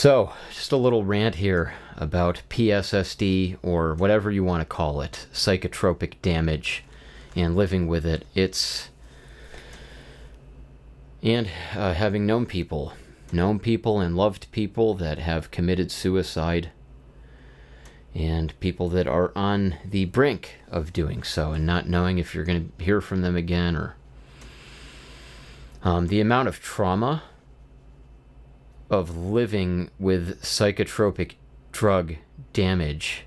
So, just a little rant here about PSSD, or whatever you want to call it, psychotropic damage, and living with it. Having known people and loved people that have committed suicide, and people that are on the brink of doing so, and not knowing if you're going to hear from them again, or the amount of trauma of living with psychotropic drug damage,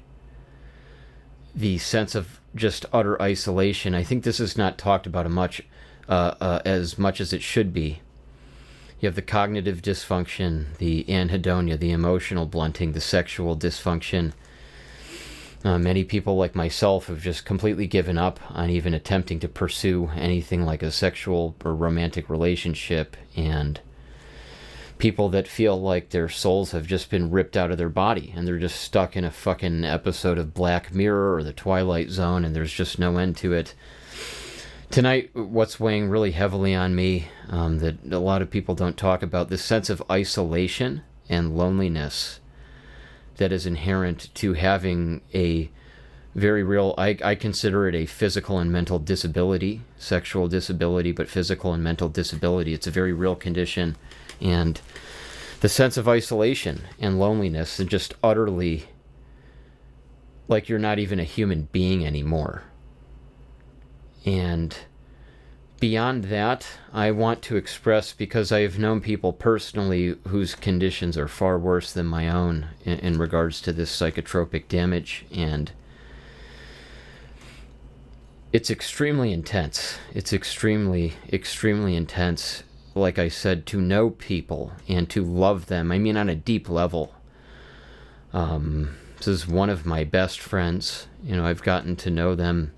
the sense of just utter isolation. I think this is not talked about as much as it should be. You have the cognitive dysfunction, the anhedonia, the emotional blunting, the sexual dysfunction. Many people like myself have just completely given up on even attempting to pursue anything like a sexual or romantic relationship, and people that feel like their souls have just been ripped out of their body and they're just stuck in a fucking episode of Black Mirror or the Twilight Zone, and there's just no end to it. Tonight, what's weighing really heavily on me, that a lot of people don't talk about, this sense of isolation and loneliness that is inherent to having a very real, I consider it a physical and mental disability, sexual disability, but physical and mental disability. It's a very real condition. And the sense of isolation and loneliness, and just utterly like you're not even a human being anymore. And beyond that, I want to express, because I have known people personally whose conditions are far worse than my own in regards to this psychotropic damage, and it's extremely intense. It's extremely, extremely intense. Like I said, to know people and to love them. I mean, on a deep level. This is one of my best friends. I've gotten to know them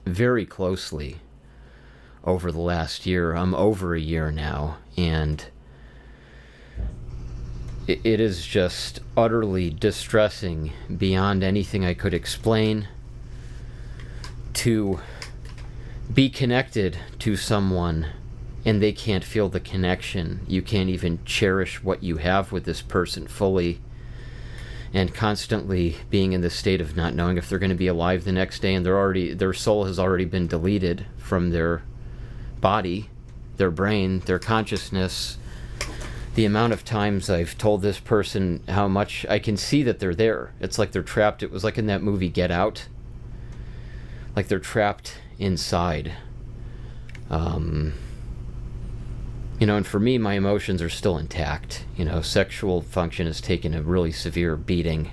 very closely over the last year. I'm over a year now, and it is just utterly distressing beyond anything I could explain to be connected to someone and they can't feel the connection. You can't even cherish what you have with this person fully, and constantly being in this state of not knowing if they're going to be alive the next day, and their soul has already been deleted from their body, their brain, their consciousness. The amount of times I've told this person how much I can see that they're there. It's like they're trapped. It was like in that movie Get Out. Like they're trapped inside. And for me, my emotions are still intact. Sexual function has taken a really severe beating,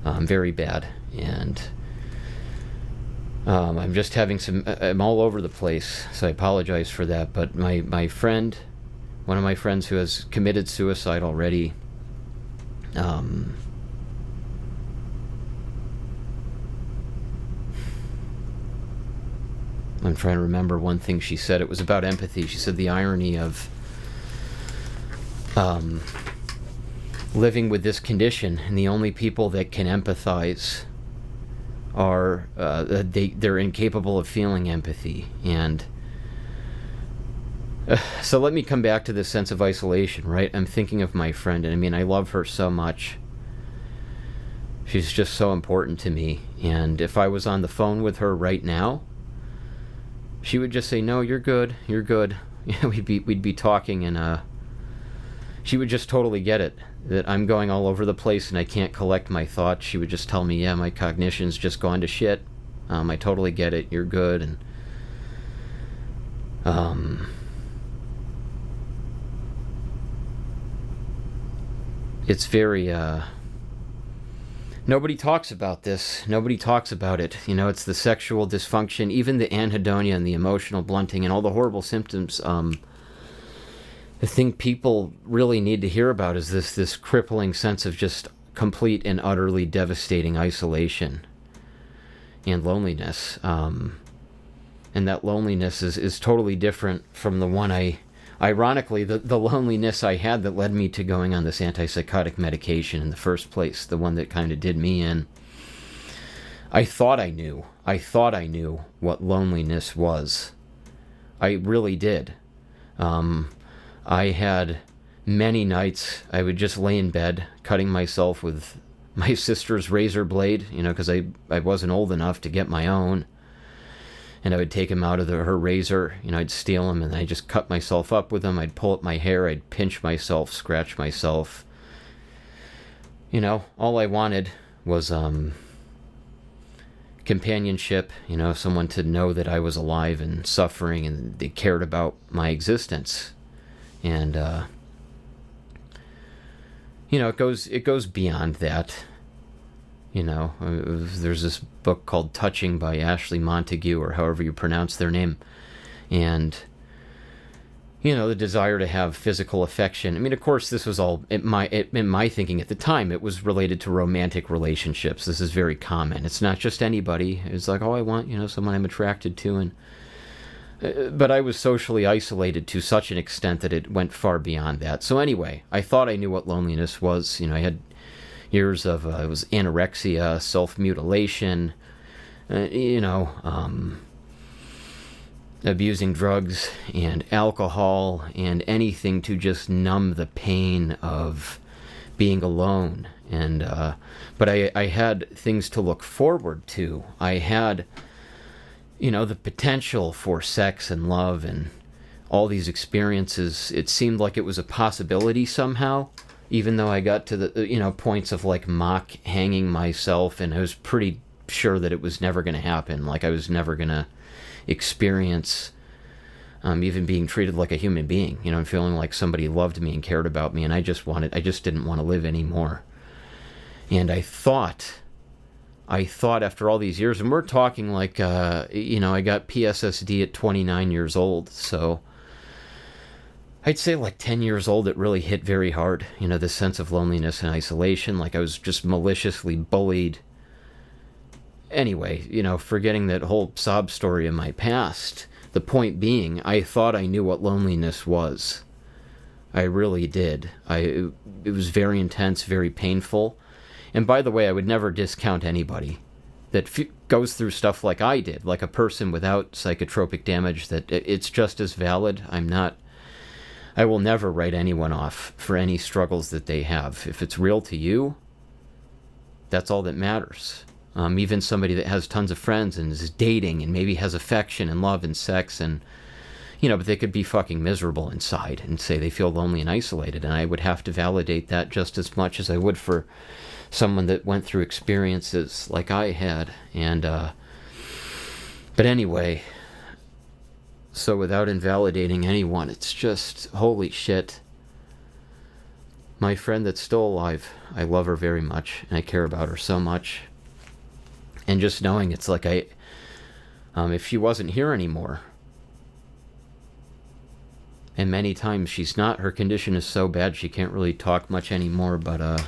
very bad, and I'm just having I'm all over the place, so I apologize for that. But my friend, one of my friends who has committed suicide already, I'm trying to remember one thing she said. It was about empathy. She said the irony of living with this condition, and the only people that can empathize are they're incapable of feeling empathy. And so let me come back to this sense of isolation, right? I'm thinking of my friend, and I mean, I love her so much. She's just so important to me. And if I was on the phone with her right now, she would just say, "No, you're good. You're good." We'd be talking, and she would just totally get it, that I'm going all over the place and I can't collect my thoughts. She would just tell me, "Yeah, my cognition's just gone to shit. I totally get it. You're good." And it's very nobody talks about this. Nobody talks about it. It's the sexual dysfunction, even the anhedonia and the emotional blunting and all the horrible symptoms. The thing people really need to hear about is this crippling sense of just complete and utterly devastating isolation and loneliness. And that loneliness is totally different from the one ironically, the loneliness I had that led me to going on this antipsychotic medication in the first place, the one that kind of did me in. I thought I knew what loneliness was. I really did. I had many nights I would just lay in bed, cutting myself with my sister's razor blade, because I wasn't old enough to get my own. And I would take him out of her razor, I'd steal him, and I'd just cut myself up with them. I'd pull up my hair, I'd pinch myself, scratch myself. All I wanted was companionship, someone to know that I was alive and suffering and they cared about my existence. And it goes beyond that. There's this book called Touching by Ashley Montague, or however you pronounce their name. And, the desire to have physical affection. I mean, of course, this was all, in my thinking at the time, it was related to romantic relationships. This is very common. It's not just anybody. It's like, oh, I want, someone I'm attracted to. And but I was socially isolated to such an extent that it went far beyond that. So anyway, I thought I knew what loneliness was. I had years of it was anorexia, self-mutilation, abusing drugs and alcohol and anything to just numb the pain of being alone. And but I had things to look forward to. I had the potential for sex and love and all these experiences. It seemed like it was a possibility somehow, even though I got to the points of like mock hanging myself, and I was pretty sure that it was never going to happen. Like I was never going to experience even being treated like a human being, feeling like somebody loved me and cared about me, and I just didn't want to live anymore. And I thought after all these years, and we're talking like I got PSSD at 29 years old, so I'd say like 10 years old it really hit very hard, this sense of loneliness and isolation, like I was just maliciously bullied. Anyway, forgetting that whole sob story in my past, the point being, I thought I knew what loneliness was. I really did. It was very intense, very painful. And by the way, I would never discount anybody that goes through stuff like I did, like a person without psychotropic damage, that it's just as valid. I will never write anyone off for any struggles that they have. If it's real to you, that's all that matters. Even somebody that has tons of friends and is dating and maybe has affection and love and sex and, but they could be fucking miserable inside and say they feel lonely and isolated. And I would have to validate that just as much as I would for someone that went through experiences like I had. And, but anyway, so without invalidating anyone, it's just, holy shit. My friend that's still alive, I love her very much, and I care about her so much. And just knowing it's like if she wasn't here anymore, and many times she's not, her condition is so bad she can't really talk much anymore, but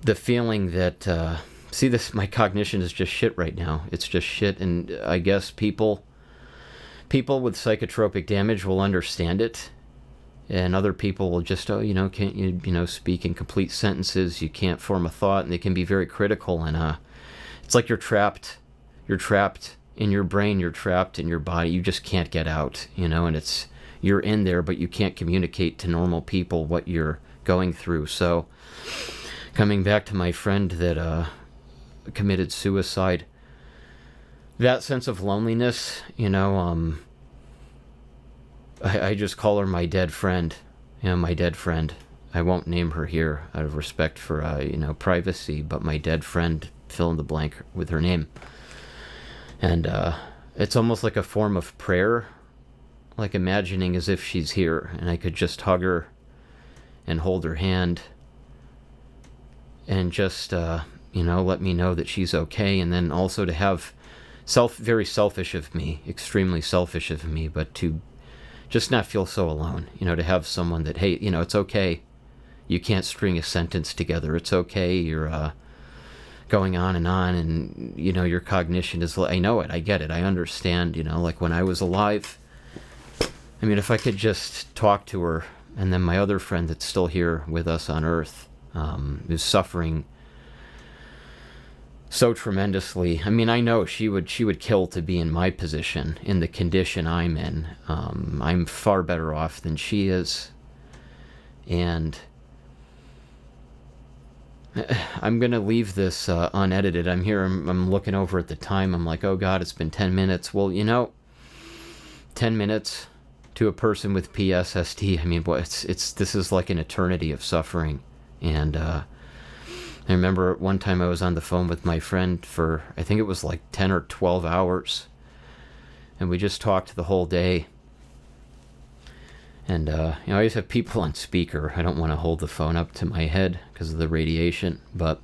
the feeling that see, this, my cognition is just shit right now. It's just shit, and I guess people with psychotropic damage will understand it, and other people will just, can't you, speak in complete sentences, you can't form a thought, and they can be very critical, and it's like you're trapped in your brain, you're trapped in your body, you just can't get out, and you're in there, but you can't communicate to normal people what you're going through. So, coming back to my friend that committed suicide, that sense of loneliness, I just call her my dead friend. My dead friend. I won't name her here out of respect for, privacy, but my dead friend, fill in the blank with her name. And it's almost like a form of prayer, like imagining as if she's here, and I could just hug her and hold her hand and just, let me know that she's okay, and then also to have very selfish of me, extremely selfish of me, but to just not feel so alone, to have someone that, hey, it's okay, you can't string a sentence together, it's okay, you're going on, and your cognition is, I know it, I get it, I understand, like when I was alive, I mean, if I could just talk to her, and then my other friend that's still here with us on Earth, who's suffering so tremendously. I mean, I know she would kill to be in my position, in the condition I'm in. I'm far better off than she is. And I'm going to leave this unedited. I'm here, I'm looking over at the time. I'm like, oh God, it's been 10 minutes. Well, 10 minutes to a person with PSSD. I mean, this is like an eternity of suffering. And I remember one time I was on the phone with my friend for, I think it was like 10 or 12 hours. And we just talked the whole day. And, I always have people on speaker. I don't want to hold the phone up to my head because of the radiation. But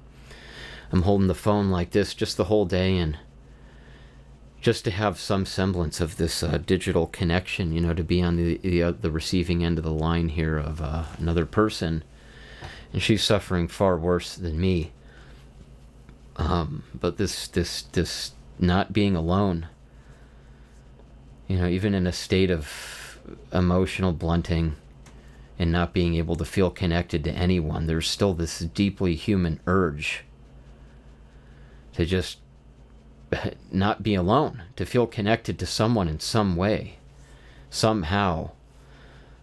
I'm holding the phone like this just the whole day, and just to have some semblance of this digital connection, to be on the receiving end of the line here of another person. And she's suffering far worse than me. But this not being alone, even in a state of emotional blunting and not being able to feel connected to anyone, there's still this deeply human urge to just not be alone, to feel connected to someone in some way, somehow.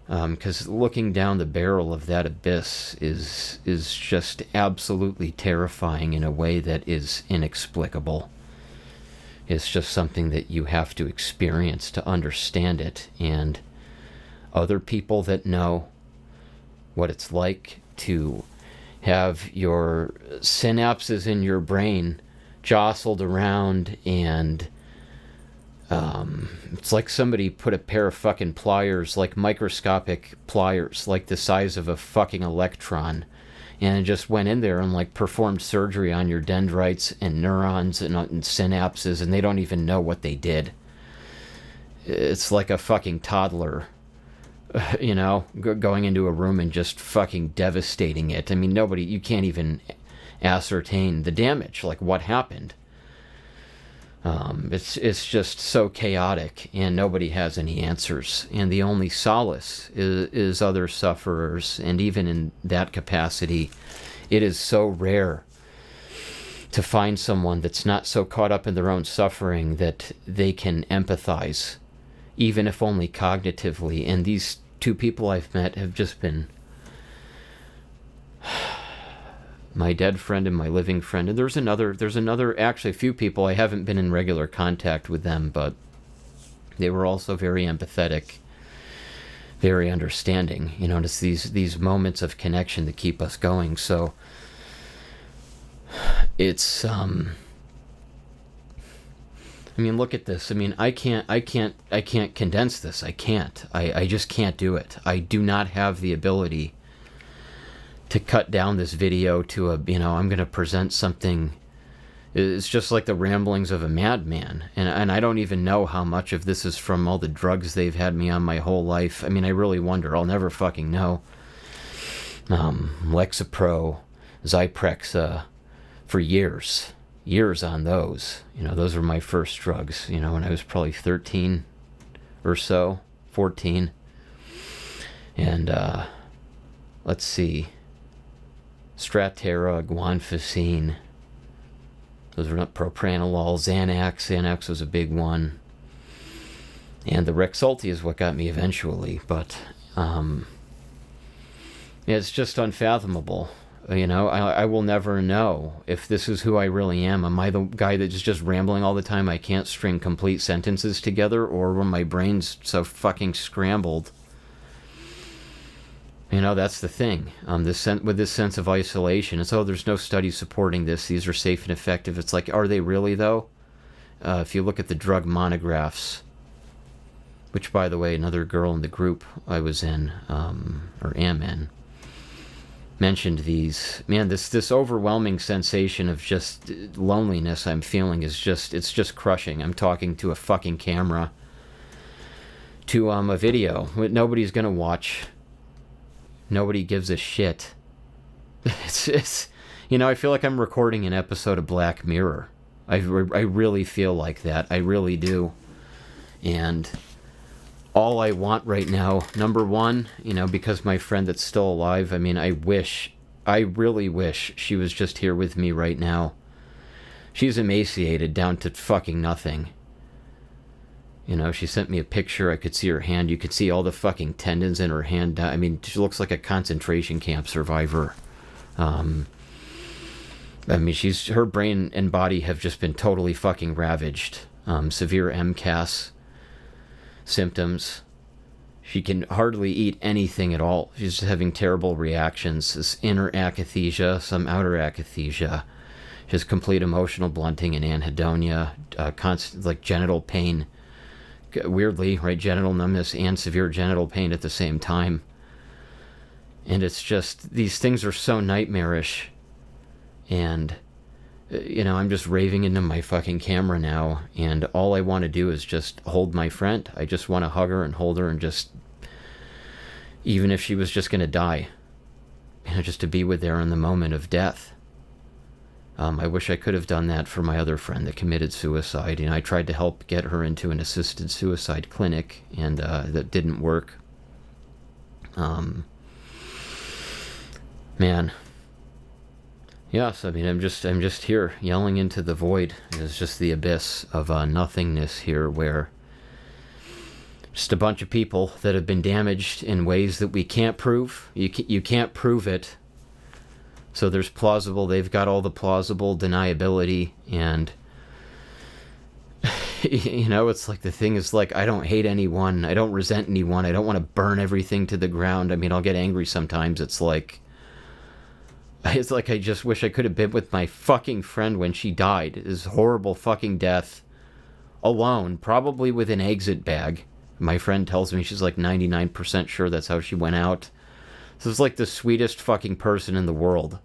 Because looking down the barrel of that abyss is just absolutely terrifying in a way that is inexplicable. It's just something that you have to experience to understand it. And other people that know what it's like to have your synapses in your brain jostled around, and it's like somebody put a pair of fucking pliers, like microscopic pliers, like the size of a fucking electron, and just went in there and like performed surgery on your dendrites and neurons and synapses, and they don't even know what they did. It's like a fucking toddler, going into a room and just fucking devastating it. I mean, you can't even ascertain the damage, like what happened. It's just so chaotic, and nobody has any answers. And the only solace is other sufferers. And even in that capacity, it is so rare to find someone that's not so caught up in their own suffering that they can empathize, even if only cognitively. And these two people I've met have just been my dead friend and my living friend. And there's another, actually a few people, I haven't been in regular contact with them, but they were also very empathetic, very understanding. It's these moments of connection that keep us going. So it's, I mean, look at this. I mean, I can't condense this. I can't. I just can't do it. I do not have the ability to cut down this video to I'm going to present something. It's just like the ramblings of a madman. And I don't even know how much of this is from all the drugs they've had me on my whole life. I mean, I really wonder. I'll never fucking know. Lexapro, Zyprexa, for years on those. Those were my first drugs, when I was probably 13 or so, 14. And let's see, Strattera, guanfacine, those were not propranolol, Xanax was a big one, and the Rexulti is what got me eventually. But it's just unfathomable. I will never know if this is who I really am. Am I the guy that's just rambling all the time? I can't string complete sentences together, or when my brain's so fucking scrambled. That's the thing. With this sense of isolation, it's, there's no studies supporting this. These are safe and effective. It's like, are they really though? If you look at the drug monographs, which, by the way, another girl in the group I was in, or am in, mentioned these. Man, this overwhelming sensation of just loneliness I'm feeling it's just crushing. I'm talking to a fucking camera, to a video nobody's gonna watch. Nobody gives a shit. It's I feel like I'm recording an episode of Black Mirror. I really feel like that. I really do. And all I want right now, number one, because my friend that's still alive, I mean, I really wish she was just here with me right now. She's emaciated down to fucking nothing. You know, she sent me a picture. I could see her hand. You could see all the fucking tendons in her hand. I mean, she looks like a concentration camp survivor. I mean, her brain and body have just been totally fucking ravaged. Severe MCAS symptoms. She can hardly eat anything at all. She's having terrible reactions. This inner akathisia, some outer akathisia. She has complete emotional blunting and anhedonia, constant, like, genital pain. Weirdly, right, genital numbness and severe genital pain at the same time. And it's just, these things are so nightmarish. And, you know, I'm just raving into my fucking camera now, and all I want to do is just hold my friend. I just want to hug her and hold her and just, even if she was just going to die, you know, just to be with her in the moment of death. I wish I could have done that for my other friend that committed suicide. You know, I tried to help get her into an assisted suicide clinic, and that didn't work. Man. Yes, I mean, I'm just here yelling into the void. It's just the abyss of nothingness here, where just a bunch of people that have been damaged in ways that we can't prove. You can't prove it. So they've got all the plausible deniability, and you know, it's like, the thing is, like, I don't hate anyone, I don't resent anyone, I don't want to burn everything to the ground. I mean, I'll get angry sometimes. It's like I just wish I could have been with my fucking friend when she died. This horrible fucking death, alone, probably with an exit bag. My friend tells me she's like 99% sure that's how she went out. This is like the sweetest fucking person in the world.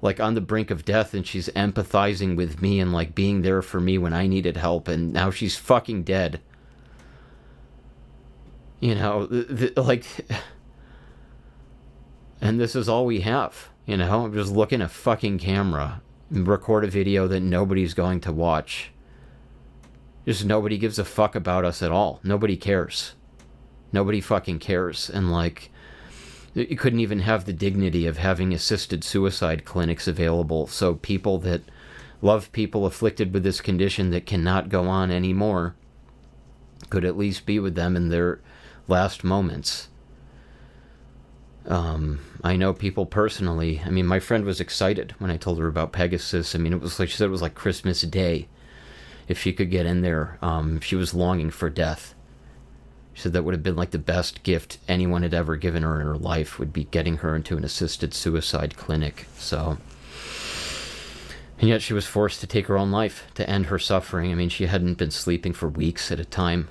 Like, on the brink of death, and she's empathizing with me and, like, being there for me when I needed help, and now she's fucking dead. You know, like, and this is all we have, you know? I'm just looking at a fucking camera, record a video that nobody's going to watch. Just nobody gives a fuck about us at all. Nobody cares. Nobody fucking cares. And, like, you couldn't even have the dignity of having assisted suicide clinics available, so people that love people afflicted with this condition that cannot go on anymore could at least be with them in their last moments. I know people personally. I mean, my friend was excited when I told her about Pegasus. I mean, it was like, she said it was like Christmas Day if she could get in there. She was longing for death. She said that would have been like the best gift anyone had ever given her in her life, would be getting her into an assisted suicide clinic. So, and yet she was forced to take her own life to end her suffering. I mean, she hadn't been sleeping for weeks at a time.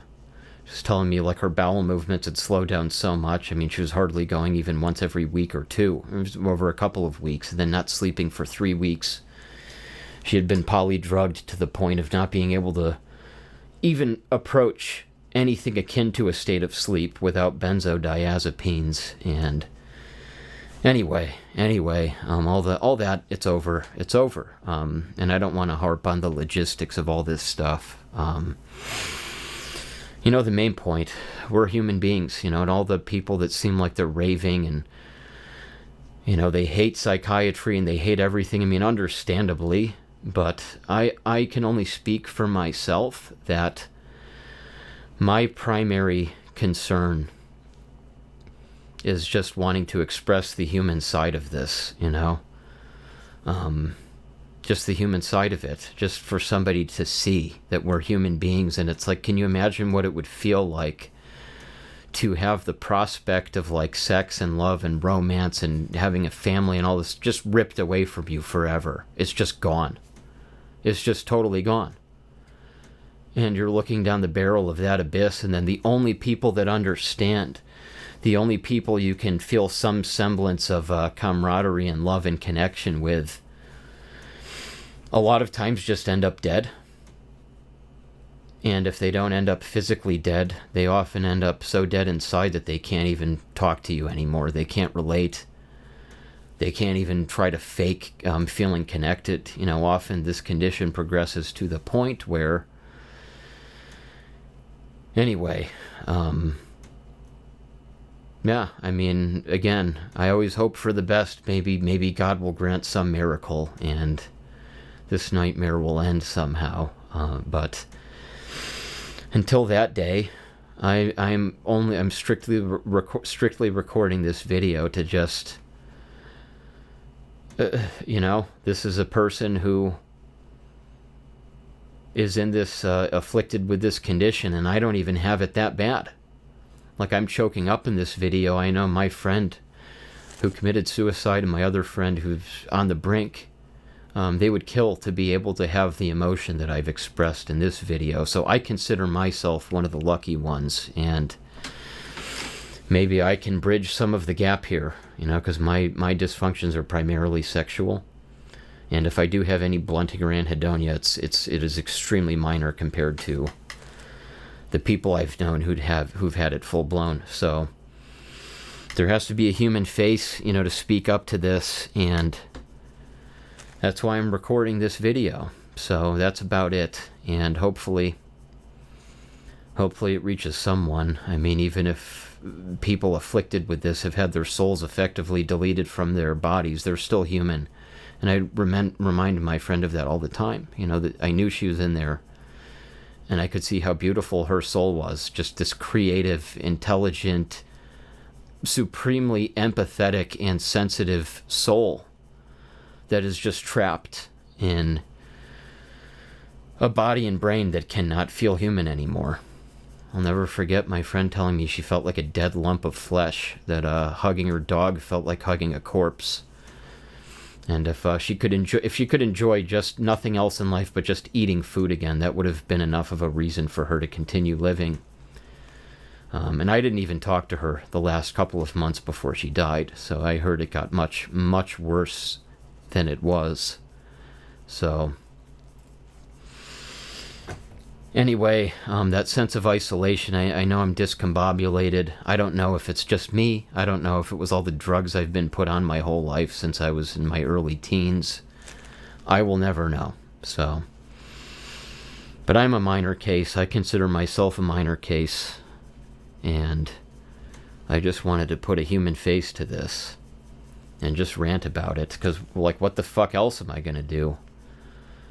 She was telling me, like, her bowel movements had slowed down so much. I mean, she was hardly going even once every week or two. It was over a couple of weeks, and then not sleeping for 3 weeks. She had been polydrugged to the point of not being able to even approach anything akin to a state of sleep without benzodiazepines. And anyway, all that, it's over. And I don't want to harp on the logistics of all this stuff. You know, the main point, we're human beings, you know, and all the people that seem like they're raving and, you know, they hate psychiatry and they hate everything. I mean, understandably, but I can only speak for myself that my primary concern is just wanting to express the human side of this, you know? Just the human side of it, just for somebody to see that we're human beings. And it's like, can you imagine what it would feel like to have the prospect of, like, sex and love and romance and having a family and all this just ripped away from you forever? It's just gone. It's just totally gone. And you're looking down the barrel of that abyss, and then the only people that understand, the only people you can feel some semblance of camaraderie and love and connection with, a lot of times just end up dead. And if they don't end up physically dead, they often end up so dead inside that they can't even talk to you anymore. They can't relate. They can't even try to fake feeling connected. You know, often this condition progresses to the point where, anyway, yeah, I mean, again, I always hope for the best. Maybe God will grant some miracle, and this nightmare will end somehow. But until that day, I'm strictly recording this video to just, this is a person who is in this, afflicted with this condition, and I don't even have it that bad. Like, I'm choking up in this video. I know my friend who committed suicide and my other friend who's on the brink, they would kill to be able to have the emotion that I've expressed in this video. So I consider myself one of the lucky ones, and maybe I can bridge some of the gap here, because my dysfunctions are primarily sexual. And if I do have any blunting or anhedonia, it is extremely minor compared to the people I've known who've had it full blown. So there has to be a human face, to speak up to this, and that's why I'm recording this video. So that's about it, and hopefully it reaches someone. I mean, even if people afflicted with this have had their souls effectively deleted from their bodies, they're still human. And I remind my friend of that all the time, that I knew she was in there, and I could see how beautiful her soul was, just this creative, intelligent, supremely empathetic and sensitive soul that is just trapped in a body and brain that cannot feel human anymore. I'll never forget my friend telling me she felt like a dead lump of flesh, that hugging her dog felt like hugging a corpse. And if she could enjoy just nothing else in life but just eating food again, that would have been enough of a reason for her to continue living. And I didn't even talk to her the last couple of months before she died, so I heard it got much, much worse than it was. So anyway, that sense of isolation, I know I'm discombobulated. I don't know if it's just me. I don't know if it was all the drugs I've been put on my whole life since I was in my early teens. I will never know. So, but I'm a minor case. I consider myself a minor case, and I just wanted to put a human face to this and just rant about it, because, like, what the fuck else am I gonna do?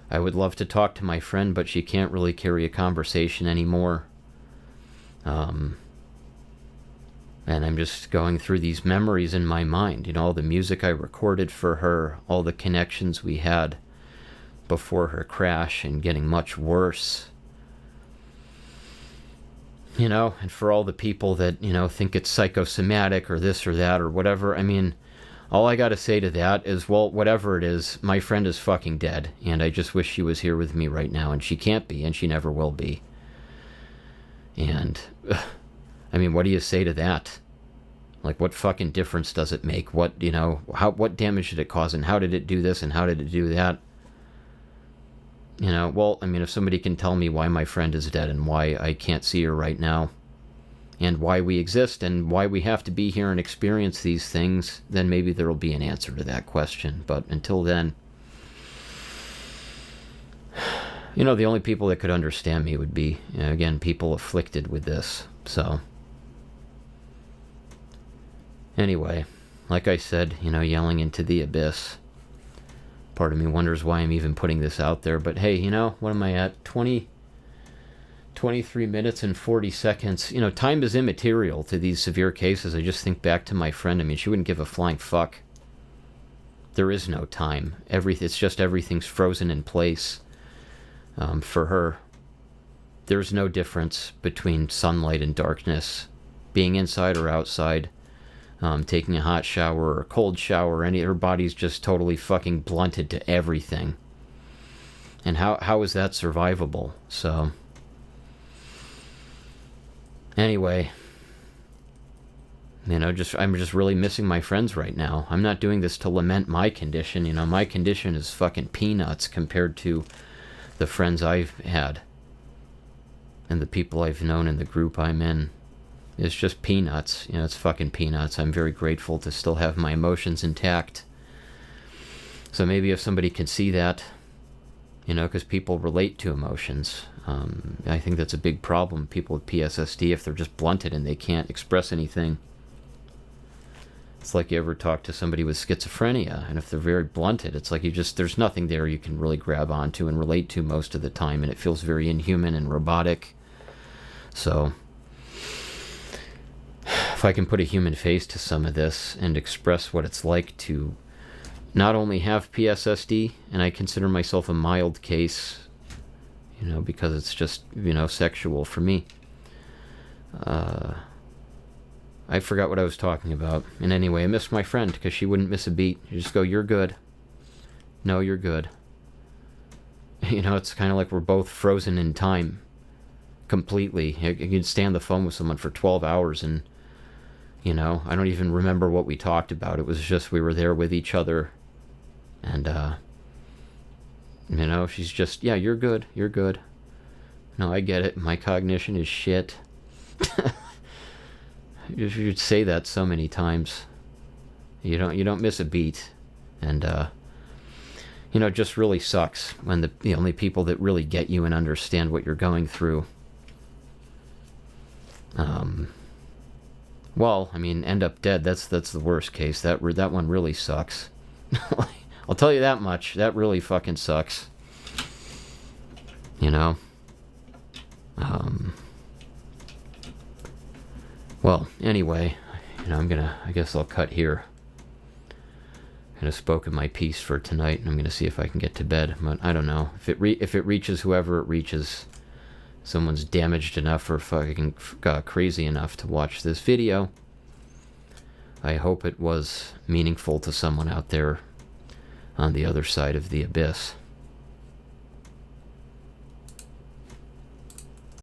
I would love to talk to my friend, but she can't really carry a conversation anymore. And I'm just going through these memories in my mind, all the music I recorded for her, all the connections we had before her crash and getting much worse. And for all the people that, think it's psychosomatic or this or that or whatever, I mean, all I gotta say to that is, well, whatever it is, my friend is fucking dead, and I just wish she was here with me right now, and she can't be, and she never will be. And, I mean, what do you say to that? Like, what fucking difference does it make? What damage did it cause, and how did it do this, and how did it do that? Well, I mean, if somebody can tell me why my friend is dead, and why I can't see her right now, and why we exist, and why we have to be here and experience these things, then maybe there will be an answer to that question. But until then, the only people that could understand me would be, again, people afflicted with this. So, anyway, like I said, yelling into the abyss. Part of me wonders why I'm even putting this out there, but hey, what am I at? 23 minutes and 40 seconds. Time is immaterial to these severe cases. I just think back to my friend. I mean, she wouldn't give a flying fuck. There is no time. It's just everything's frozen in place. For her, there's no difference between sunlight and darkness, being inside or outside, taking a hot shower or a cold shower. Her body's just totally fucking blunted to everything. And how is that survivable? So, anyway, I'm just really missing my friends right now. I'm not doing this to lament my condition. My condition is fucking peanuts compared to the friends I've had and the people I've known in the group I'm in. It's just peanuts. It's fucking peanuts. I'm very grateful to still have my emotions intact. So maybe if somebody can see that, because people relate to emotions. I think that's a big problem. People with PSSD, if they're just blunted and they can't express anything, It's like you ever talk to somebody with schizophrenia, and if they're very blunted, it's like there's nothing there you can really grab onto and relate to most of the time, and it feels very inhuman and robotic. So, if I can put a human face to some of this and express what it's like to not only have PSSD, and I consider myself a mild case, because it's just, sexual for me. I forgot what I was talking about. And anyway, I missed my friend because she wouldn't miss a beat. You just go, you're good. No, you're good. It's kind of like we're both frozen in time. Completely. You can stay on the phone with someone for 12 hours and, I don't even remember what we talked about. It was just we were there with each other. And, she's just, yeah, you're good. You're good. No, I get it. My cognition is shit. You should say that so many times. You don't miss a beat. And, it just really sucks when the only people that really get you and understand what you're going through, end up dead. That's the worst case. That one really sucks. I'll tell you that much. That really fucking sucks. Well, anyway, I guess I'll cut here. Kind of spoken my piece for tonight, and I'm gonna see if I can get to bed. But I don't know if it reaches whoever it reaches. Someone's damaged enough or fucking crazy enough to watch this video. I hope it was meaningful to someone out there on the other side of the abyss.